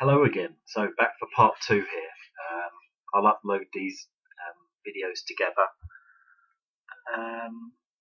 Hello again. So back for part two here. I'll upload these videos together.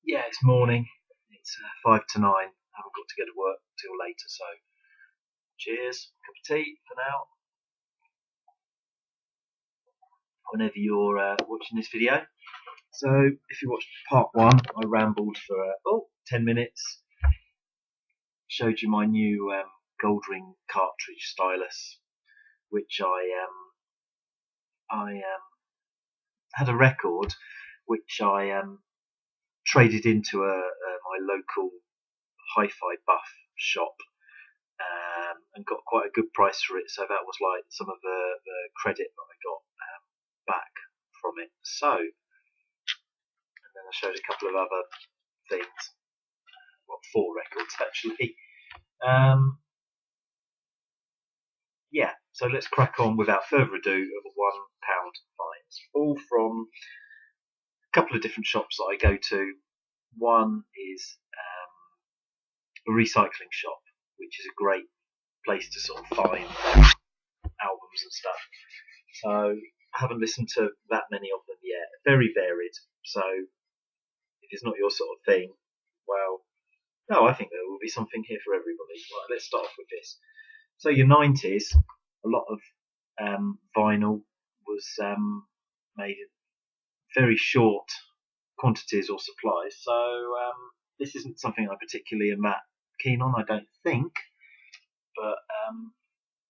Yeah, it's morning. It's 5 to 9. I haven't got to go to work till later. So cheers, cup of tea for now. Whenever you're watching this video. So if you watched part one, I rambled for 10 minutes. Showed you my new Goldring cartridge stylus, which I had a record which I traded into my local hi-fi buff shop and got quite a good price for it. So that was like some of the credit that I got back from it. So, and then I showed a couple of other things. Well, 4 records actually. Yeah, so let's crack on without further ado of £1 fines, all from a couple of different shops that I go to. One is a recycling shop, which is a great place to sort of find albums and stuff. So I haven't listened to that many of them yet. Very varied. So if it's not your sort of thing, well, no, I think there will be something here for everybody. Right, let's start off with this. So your 90s, a lot of vinyl was made in very short quantities or supplies. So this isn't something I particularly am that keen on, I don't think. But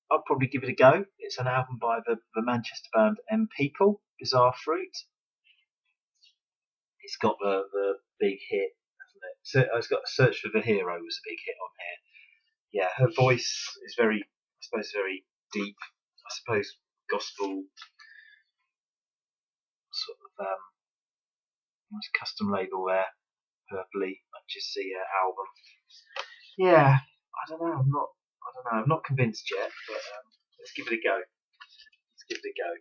I'll probably give it a go. It's an album by the Manchester band M People, Bizarre Fruit. It's got the big hit, hasn't it? So it's got Search for the Hero was a big hit on here. Yeah, her voice is very, I suppose, very deep. I suppose gospel sort of nice custom label there, Purpley Manchester album. Yeah, I don't know. I'm not convinced yet, but let's give it a go. Let's give it a go.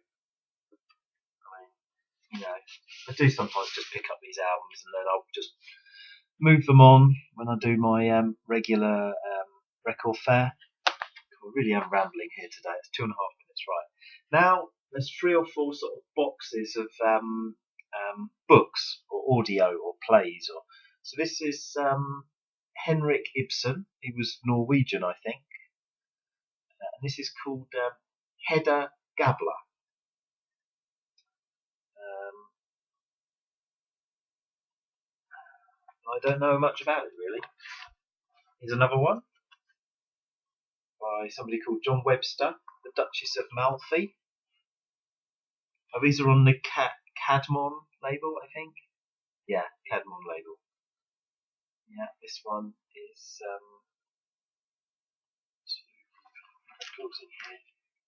I do sometimes just pick up these albums and then I'll just move them on when I do my regular record fair. I really am rambling here today. It's 2.5 minutes, right? Now there's 3 or 4 sort of boxes of books or audio or plays. So this is Henrik Ibsen. He was Norwegian, I think. And this is called Hedda Gabler. I don't know much about it really. Here's another one by somebody called John Webster, The Duchess of Malfi. Oh, these are on the Cadmon label, I think. Yeah, Cadmon label. Yeah, this one is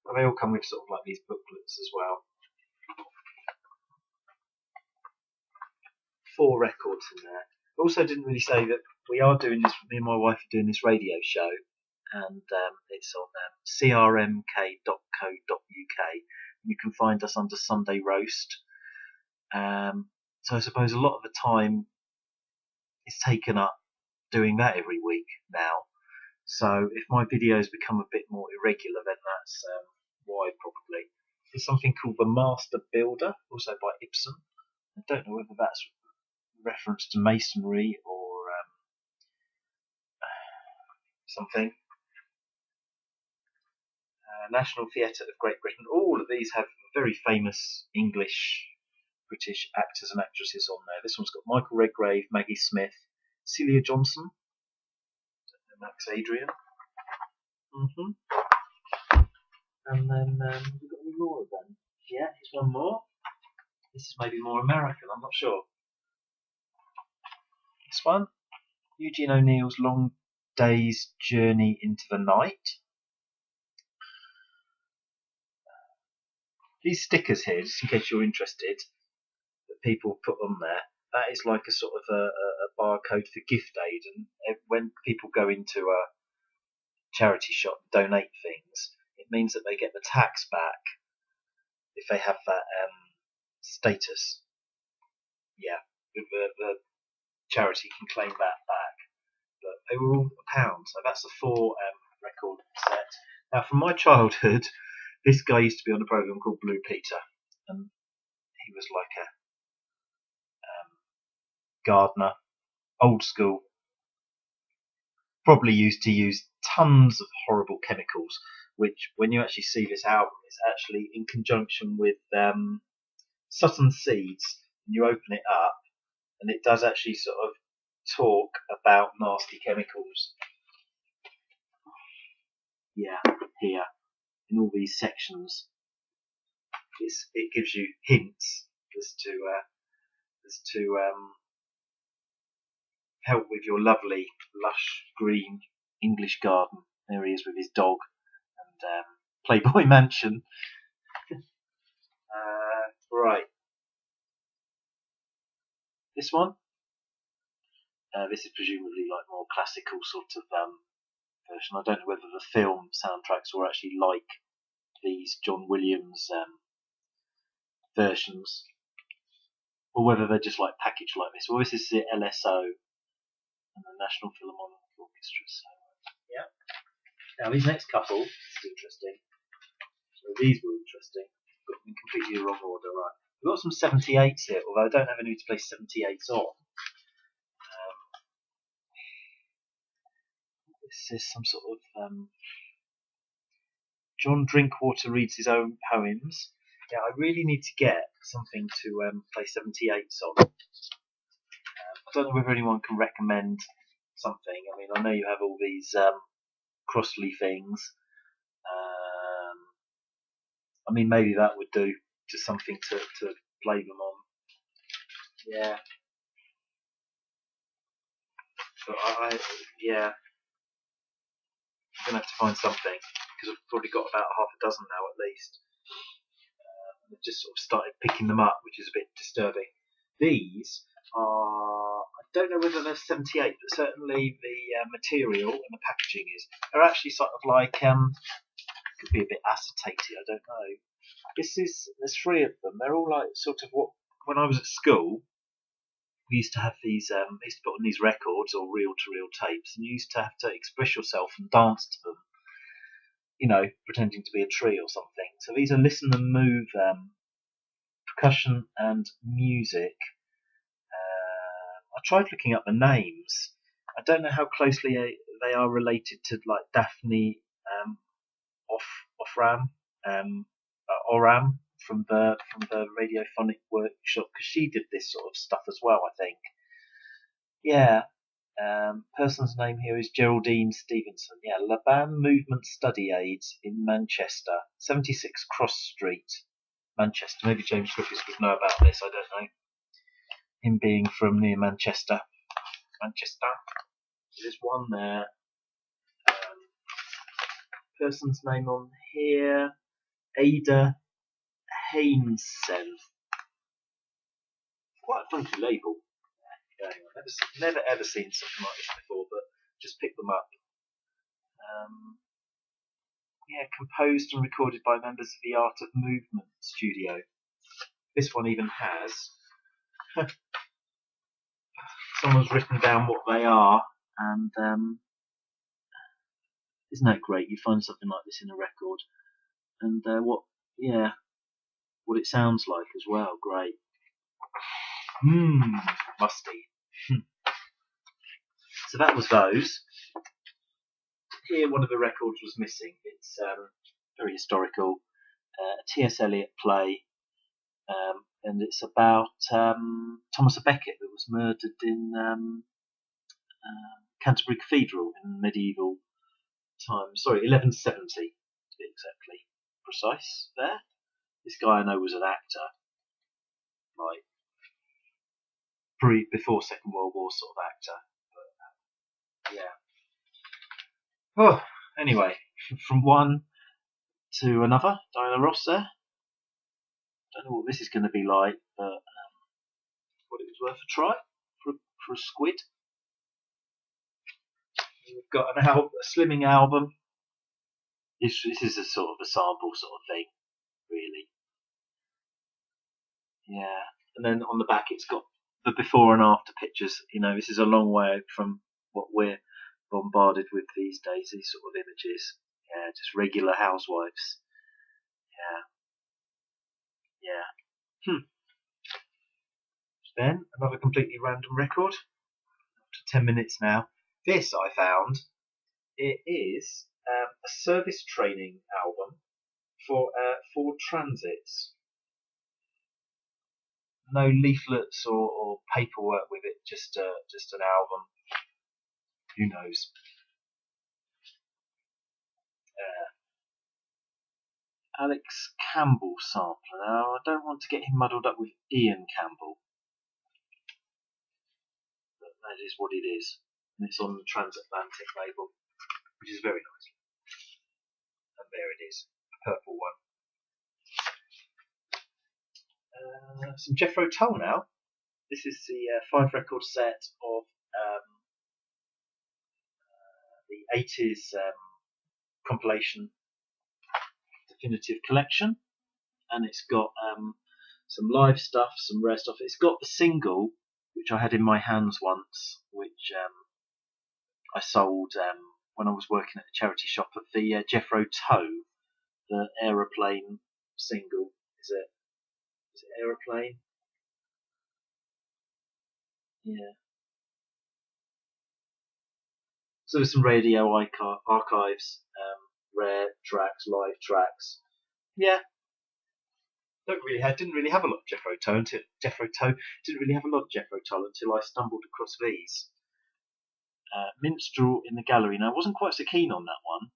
well, they all come with sort of like these booklets as well. 4 records in there. Also didn't really say that we are doing this, me and my wife are doing this radio show, and it's on crmk.co.uk. You can find us under Sunday Roast. So I suppose a lot of the time is taken up doing that every week now. So if my videos become a bit more irregular, then that's why probably. There's something called The Master Builder, also by Ibsen. I don't know whether that's reference to masonry or something. National Theatre of Great Britain. All of these have very famous English, British actors and actresses on there. This one's got Michael Redgrave, Maggie Smith, Celia Johnson, Max Adrian. And then have we got any more of them? Yeah, here's one more. This is maybe more American, I'm not sure. This one, Eugene O'Neill's Long Day's Journey into the Night. These stickers here, just in case you're interested, that people put on there, that is like a sort of a barcode for gift aid, and when people go into a charity shop and donate things, it means that they get the tax back if they have that status. Yeah, the charity can claim that back. But they were all £1, so that's a 4 record set. Now, from my childhood, this guy used to be on a program called Blue Peter, and he was like a gardener, old school, probably used to use tons of horrible chemicals, which when you actually see this album, it's actually in conjunction with Sutton Seeds. You open it up, and it does actually sort of talk about nasty chemicals. Yeah, here in all these sections, it gives you hints as to help with your lovely, lush, green English garden. There he is with his dog and Playboy Mansion. Right, this one. This is presumably like more classical sort of version. I don't know whether the film soundtracks were actually like these John Williams versions, or whether they're just like packaged like this. Well, this is the LSO and the National Philharmonic Orchestra. So, yeah. Now these next couple, this is interesting. So these were interesting. Got them in completely the wrong order, right? We've got some 78s here, although I don't have any to play 78s on. This is some sort of John Drinkwater reads his own poems. Yeah, I really need to get something to play 78s on. I don't know whether anyone can recommend something. I mean, I know you have all these Crossley things. I mean, maybe that would do, just something to play them on. Yeah. So yeah, I'm gonna have to find something because I've probably got about half a dozen now at least. I've just sort of started picking them up, which is a bit disturbing. These are, I don't know whether they're 78, but certainly the material and the packaging is. They're actually sort of like could be a bit acetaty, I don't know. There's 3 of them. They're all like sort of what, when I was at school, we used to have these, we used to put on these records or reel-to-reel tapes, and you used to have to express yourself and dance to them, you know, pretending to be a tree or something. So these are listen and move percussion and music. I tried looking up the names. I don't know how closely they are related to like Daphne Oram from the Radiophonic Workshop, because she did this sort of stuff as well, I think. Yeah. Person's name here is Geraldine Stevenson. Yeah, Laban Movement Study Aids in Manchester, 76 Cross Street, Manchester. Maybe James Griffiths would know about this, I don't know. Him being from near Manchester. There's one there. Person's name on here, Ada Hainsen. Quite a funky label. Never ever seen something like this before, but just picked them up. Yeah, composed and recorded by members of the Art of Movement studio. This one even has someone's written down what they are, and isn't that great? You find something like this in a record, and what it sounds like as well. Great. Musty. So that was those. Here, one of the records was missing. It's very historical. T.S. Eliot play, and it's about Thomas à Becket that was murdered in Canterbury Cathedral in medieval times. Sorry, 1170 to be exactly precise. There, this guy I know was an actor, like before Second World War sort of actor. But, yeah. Oh, anyway, from one to another, Diana Ross there. Don't know what this is going to be like, but what it was worth a try for a squid. We've got a slimming album. This is a sort of a sample sort of thing, really. Yeah, and then on the back it's got the before and after pictures. You know, this is a long way from what we're bombarded with these days. These sort of images. Yeah, just regular housewives. Yeah. Then another completely random record. Up to 10 minutes now. This I found. It is a service training album for Ford Transits. No leaflets or paperwork with it. Just an album. Who knows? Alex Campbell sampler. Now I don't want to get him muddled up with Ian Campbell. But that is what it is. And it's on the Transatlantic label, which is very nice. And there it is, a purple one. Some Jethro Tull now. This is the 5-record set of the 80s compilation definitive collection, and it's got some live stuff, some rare stuff. It's got the single, which I had in my hands once, which I sold when I was working at a charity shop, of the Jethro Tull, the Aeroplane single. Is it Aeroplane? Yeah. So there's some radio archives, rare tracks, live tracks. Yeah. Didn't really have a lot of Jethro Tull until I stumbled across these. Minstrel in the Gallery. Now I wasn't quite so keen on that one,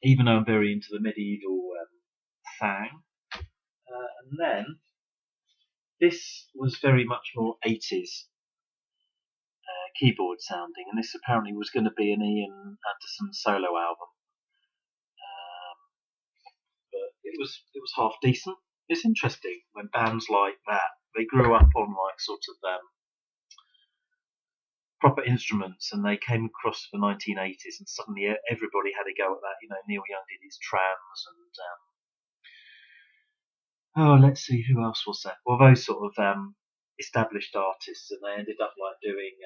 even though I'm very into the medieval thang. And then this was very much more 80s keyboard sounding, and this apparently was going to be an Ian Anderson solo album. But it was half decent. It's interesting when bands like that, they grew up on like sort of proper instruments, and they came across the 1980s, and suddenly everybody had a go at that. You know, Neil Young did his Trams, and let's see, who else was there? Well, those sort of established artists, and they ended up like doing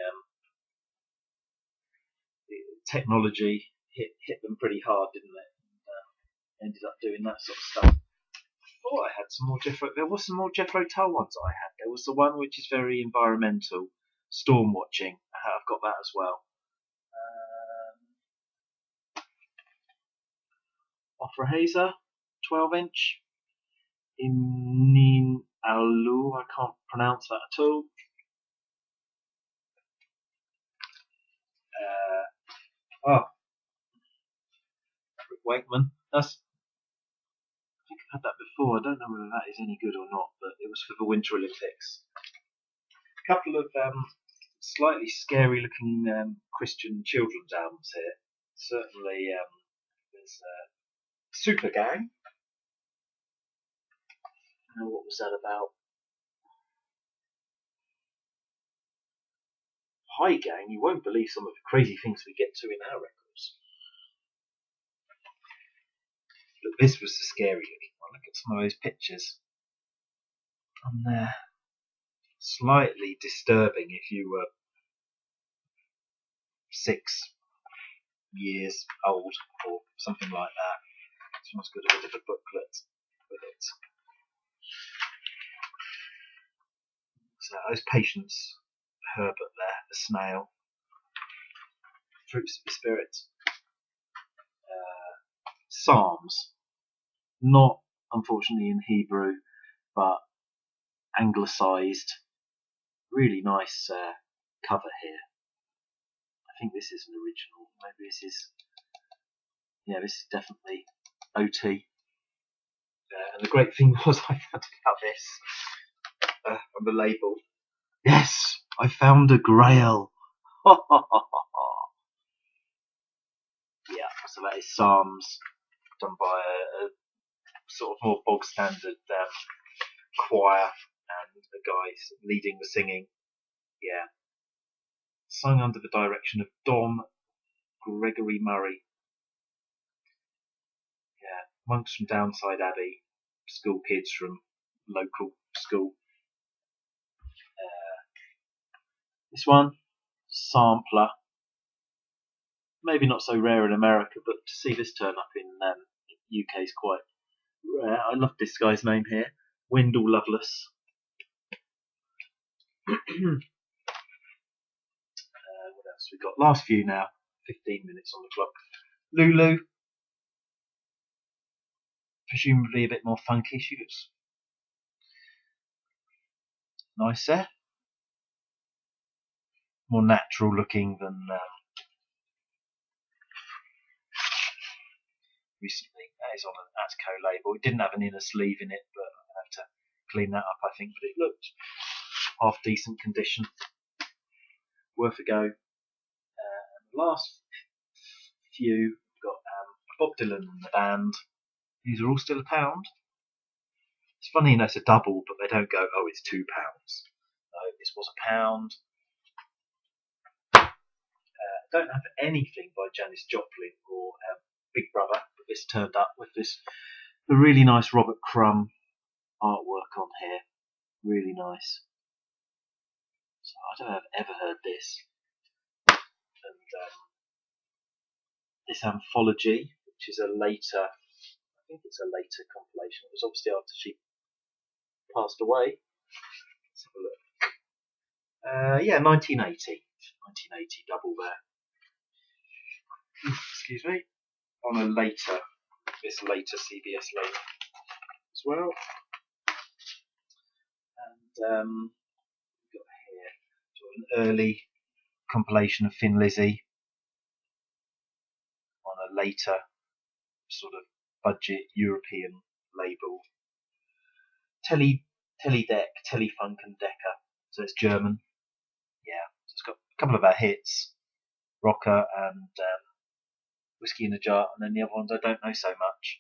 technology hit them pretty hard, didn't it? And, ended up doing that sort of stuff. Oh, I had some more Jethro. There was some more Jethro Tull ones I had. There was the one which is very environmental, storm watching. I've got that as well. Opera Hazer, 12-inch. Inin Alu, I can't pronounce that at all. Rick Wakeman. I think I've had that before. I don't know whether that is any good or not, but it was for the Winter Olympics. A couple of slightly scary looking Christian children's albums here. Certainly there's Super Gang. What was that about? Hi Gang, you won't believe some of the crazy things we get to in our records. But this was the scary looking one. Look at some of those pictures on there. Slightly disturbing if you were 6 years old or something like that. This one's got a bit of a booklet with it. So those Patience Herbert there, the snail. Fruits of the Spirit. Psalms. Not, unfortunately, in Hebrew, but anglicised. Really nice cover here. I think this is an original. Maybe this is. Yeah, this is definitely OT. And the great thing was I found out this on the label. Yes, I found a Grail. Yeah, so that is Psalms, done by a sort of more bog standard choir, and a guy leading the singing. Yeah. Sung under the direction of Dom Gregory Murray. Yeah. Monks from Downside Abbey, school kids from local school. This one, Sampler. maybe not so rare in America, but to see this turn up in UK is quite rare. I love this guy's name here, Wendell Lovelace. What else we got? Last few now, 15 minutes on the clock. Lulu, presumably a bit more funky. She looks nicer, more natural looking than recently. That is on an Atco label. It didn't have an inner sleeve in it, but I'm going to have to clean that up, I think. But it looked half decent condition. Worth a go. Last few, we've got Bob Dylan and the band. These are all still £1. It's funny, it's a double, but they don't go, oh, it's £2. No, this was £1. Don't have anything by Janis Joplin or Big Brother, but this turned up with the really nice Robert Crumb artwork on here. Really nice. So I don't know if I've ever heard this. And this anthology, which is a later, I think it's a later compilation. It was obviously after she passed away. Let's have a look. 1980. 1980 double there. Excuse me. On a later, this later CBS label as well. And we've got here an early compilation of Thin Lizzy on a later sort of budget European label. Telefunk and Decca, so it's German. Yeah, so it's got a couple of our hits, Rocker and Whiskey in a Jar, and then the other ones I don't know so much,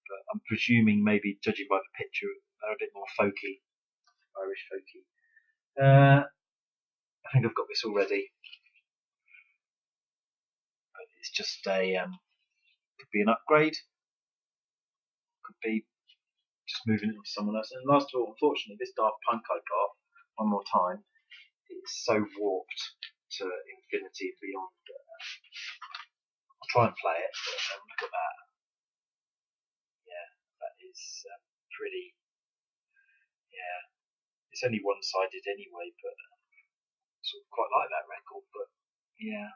but I'm presuming, maybe judging by the picture, they're a bit more folky, Irish folky. I think I've got this already. But it's just could be an upgrade, could be just moving it to someone else. And last of all, unfortunately, this Daft Punk I got, one more time, it's so warped to infinity and beyond. I'll try and play it, but look at that. Yeah, that is pretty. Yeah, it's only one-sided anyway, but sort of quite like that record. But yeah.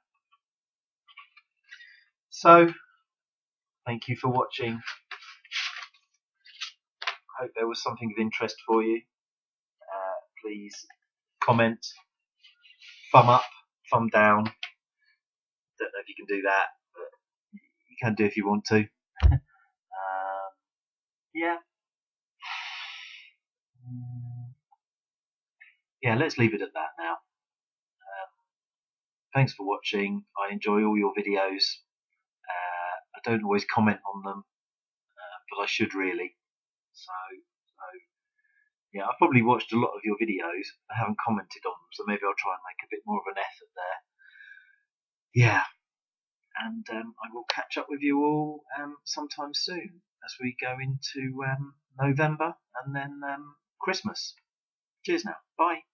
So, thank you for watching. I hope there was something of interest for you. Please comment, thumb up, thumb down. Don't know if you can do that, but you can do if you want to. Yeah. Yeah, let's leave it at that now. Thanks for watching. I enjoy all your videos. I don't always comment on them, but I should really. So yeah, I've probably watched a lot of your videos. I haven't commented on them, so maybe I'll try and make a bit more of an effort there. Yeah, and I will catch up with you all sometime soon as we go into November and then Christmas. Cheers now. Bye.